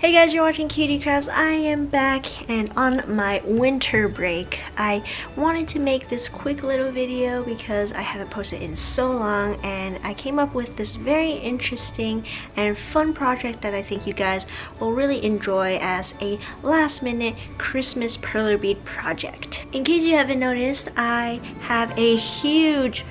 Hey guys, you're watching Cutie Crafts. I am back and on my winter break. I wanted to make this quick little video because I haven't posted in so long, and I came up with this very interesting and fun project that I think you guys will really enjoy as a last minute Christmas perler bead project. In case you haven't noticed, I have a huge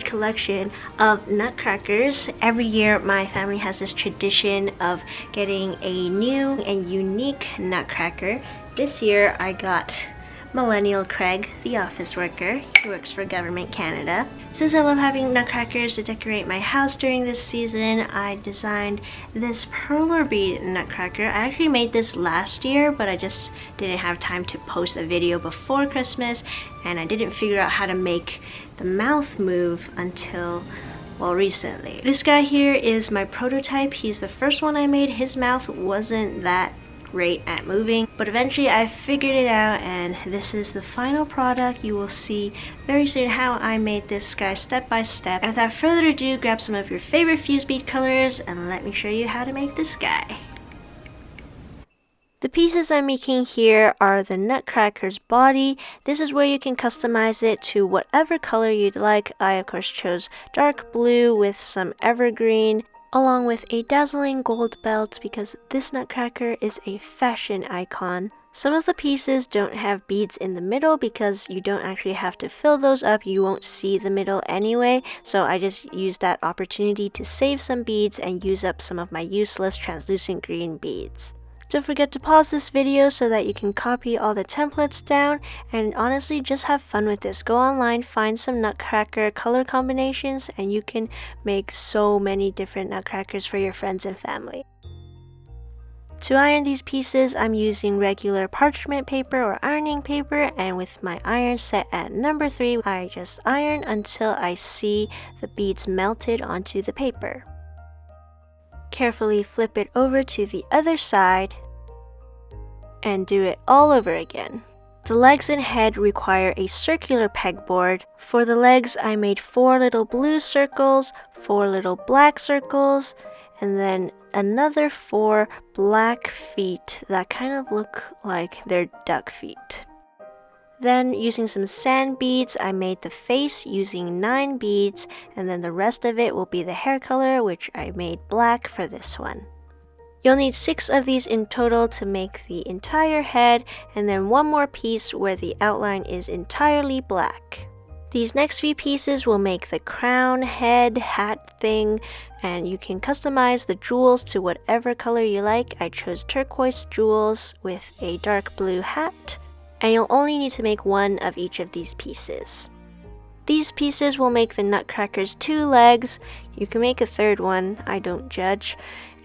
collection of nutcrackers. Every year my family has this tradition of getting a new and unique nutcracker. This year I got Millennial Craig, the office worker. He works for Government Canada. Since I love having nutcrackers to decorate my house during this season, I designed this perler bead nutcracker. I actually made this last year, but I just didn't have time to post a video before Christmas, and I didn't figure out how to make the mouth move until, well, recently. This guy here is my prototype. He's the first one I made. His mouth wasn't that great at moving, but eventually I figured it out, and this is the final product. You will see very soon how I made this guy step by step. And without further ado, grab some of your favorite fuse bead colors and let me show you how to make this guy. The pieces I'm making here are the nutcracker's body. This is where you can customize it to whatever color you'd like. I of course chose dark blue with some evergreen, along with a dazzling gold belt because this nutcracker is a fashion icon. Some of the pieces don't have beads in the middle because you don't actually have to fill those up. You won't see the middle anyway, so I just used that opportunity to save some beads and use up some of my useless translucent green beads. Don't forget to pause this video so that you can copy all the templates down, and honestly just have fun with this. Go online, find some nutcracker color combinations, and you can make so many different nutcrackers for your friends and family. To iron these pieces, I'm using regular parchment paper or ironing paper, and with my iron set at number 3, I just iron until I see the beads melted onto the paper. Carefully flip it over to the other side and do it all over again. The legs and head require a circular pegboard. For the legs, I made 4 little blue circles, 4 little black circles, and then another 4 black feet that kind of look like they're duck feet. Then, using some sand beads, I made the face using 9 beads, and then the rest of it will be the hair color, which I made black for this one. You'll need 6 of these in total to make the entire head, and then 1 more piece where the outline is entirely black. These next few pieces will make the crown, head, hat thing, and you can customize the jewels to whatever color you like. I chose turquoise jewels with a dark blue hat. And you'll only need to make 1 of each of these pieces. These pieces will make the nutcracker's 2 legs. You can make a 3rd one, I don't judge.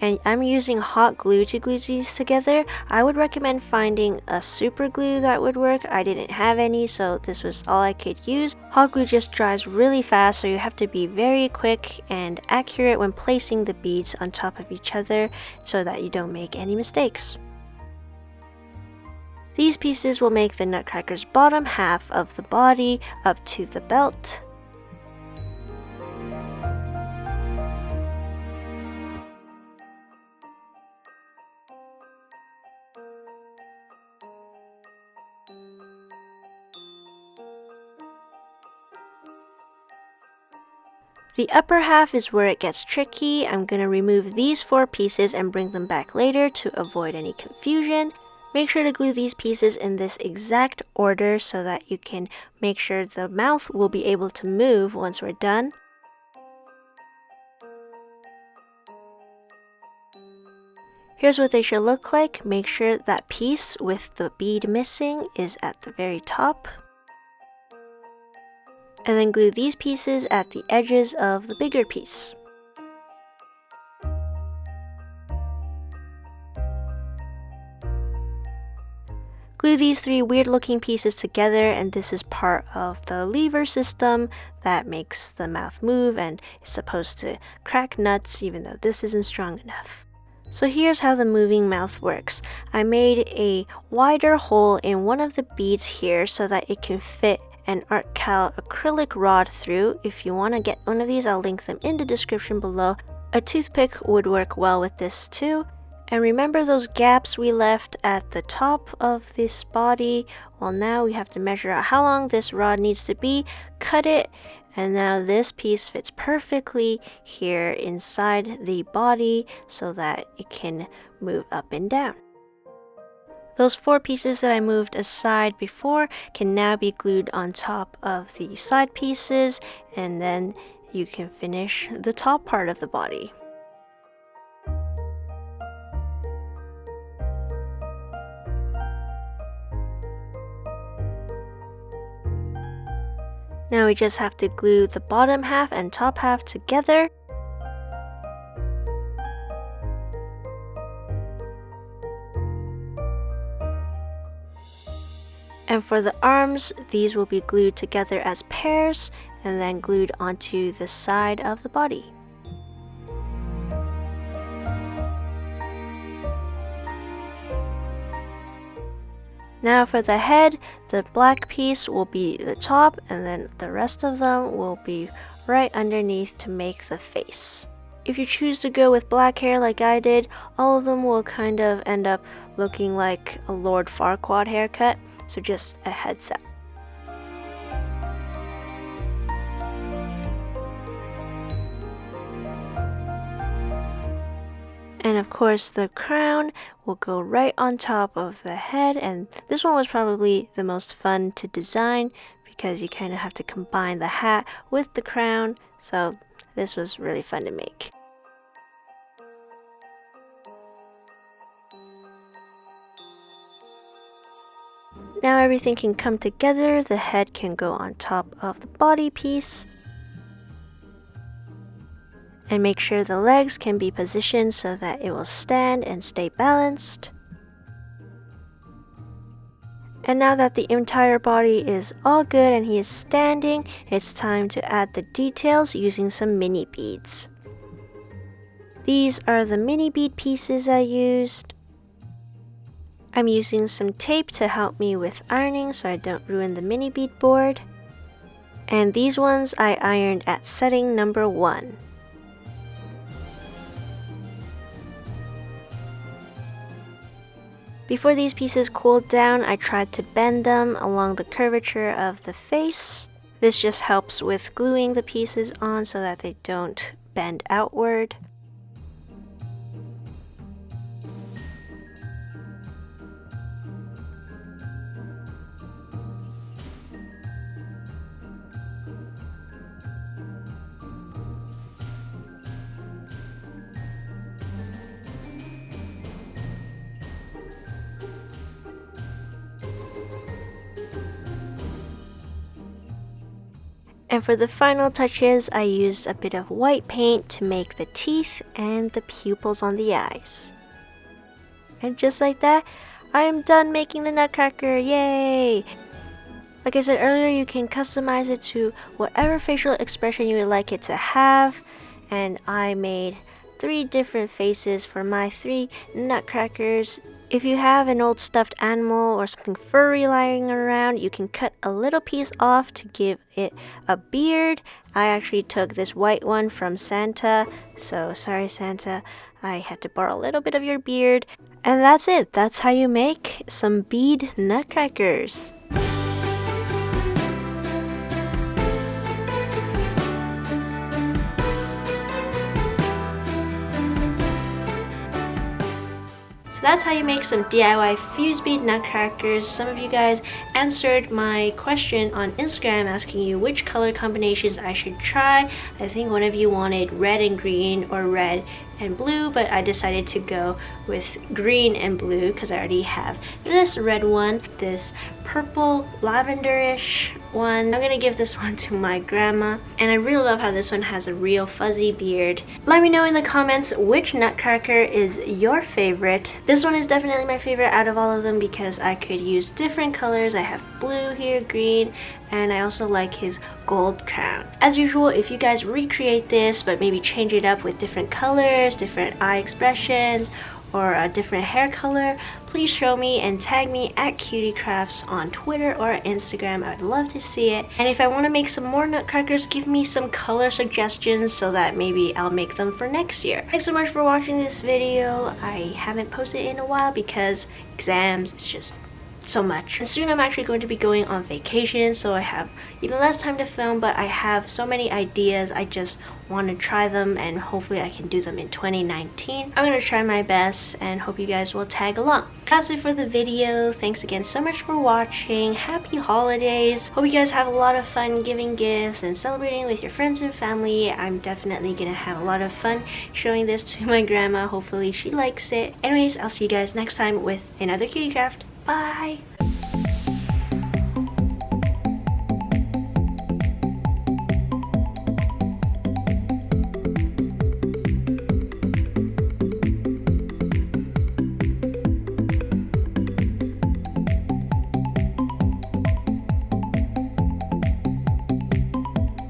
And I'm using hot glue to glue these together. I would recommend finding a super glue that would work. I didn't have any, so this was all I could use. Hot glue just dries really fast, so you have to be very quick and accurate when placing the beads on top of each other so that you don't make any mistakes. These pieces will make the nutcracker's bottom half of the body up to the belt. The upper half is where it gets tricky. I'm going to remove these 4 pieces and bring them back later to avoid any confusion. Make sure to glue these pieces in this exact order so that you can make sure the mouth will be able to move once we're done. Here's what they should look like. Make sure that piece with the bead missing is at the very top. And then glue these pieces at the edges of the bigger piece. Glue these 3 weird looking pieces together, and this is part of the lever system that makes the mouth move and is supposed to crack nuts even though this isn't strong enough. So here's how the moving mouth works. I made a wider hole in one of the beads here so that it can fit an Art Cal acrylic rod through. If you want to get one of these, I'll link them in the description below. A toothpick would work well with this too. And remember those gaps we left at the top of this body? Well, now we have to measure out how long this rod needs to be, cut it, and now this piece fits perfectly here inside the body so that it can move up and down. Those 4 pieces that I moved aside before can now be glued on top of the side pieces, and then you can finish the top part of the body. Now we just have to glue the bottom half and top half together. And for the arms, these will be glued together as pairs and then glued onto the side of the body. Now for the head, the black piece will be the top and then the rest of them will be right underneath to make the face. If you choose to go with black hair like I did, all of them will kind of end up looking like a Lord Farquaad haircut, so just a heads up. And of course the crown will go right on top of the head, and this one was probably the most fun to design because you kind of have to combine the hat with the crown, so this was really fun to make. Now everything can come together, the head can go on top of the body piece. And make sure the legs can be positioned so that it will stand and stay balanced. And now that the entire body is all good and he is standing, it's time to add the details using some mini beads. These are the mini bead pieces I used. I'm using some tape to help me with ironing so I don't ruin the mini bead board. And these ones I ironed at setting number 1. Before these pieces cooled down, I tried to bend them along the curvature of the face. This just helps with gluing the pieces on so that they don't bend outward. And for the final touches, I used a bit of white paint to make the teeth and the pupils on the eyes. And just like that, I am done making the Nutcracker, yay! Like I said earlier, you can customize it to whatever facial expression you would like it to have. And I made 3 different faces for my 3 Nutcrackers. If you have an old stuffed animal or something furry lying around, you can cut a little piece off to give it a beard. I actually took this white one from Santa, so sorry Santa, I had to borrow a little bit of your beard. And that's it. That's how you make some bead Nutcrackers. That's how you make some DIY fuse bead nutcrackers. Some of you guys answered my question on Instagram asking you which color combinations I should try. I think one of you wanted red and green or red and blue, but I decided to go with green and blue because I already have this red one, this purple lavenderish one. I'm gonna give this one to my grandma, and I really love how this one has a real fuzzy beard. Let me know in the comments which nutcracker is your favorite. This one is definitely my favorite out of all of them because I could use different colors. I have blue here, green, and I also like his gold crown. As usual, if you guys recreate this but maybe change it up with different colors, different eye expressions, or a different hair color, please show me and tag me at CutieCrafts on Twitter or Instagram. I would love to see it. And if I want to make some more nutcrackers, give me some color suggestions so that maybe I'll make them for next year. Thanks so much for watching this video. I haven't posted in a while because exams, it's just so much. And soon I'm actually going to be going on vacation, so I have even less time to film, but I have so many ideas. I just want to try them and hopefully I can do them in 2019. I'm going to try my best and hope you guys will tag along. That's it for the video. Thanks again so much for watching. Happy holidays. Hope you guys have a lot of fun giving gifts and celebrating with your friends and family. I'm definitely gonna have a lot of fun showing this to my grandma. Hopefully she likes it. Anyways, I'll see you guys next time with another cutie craft. Bye!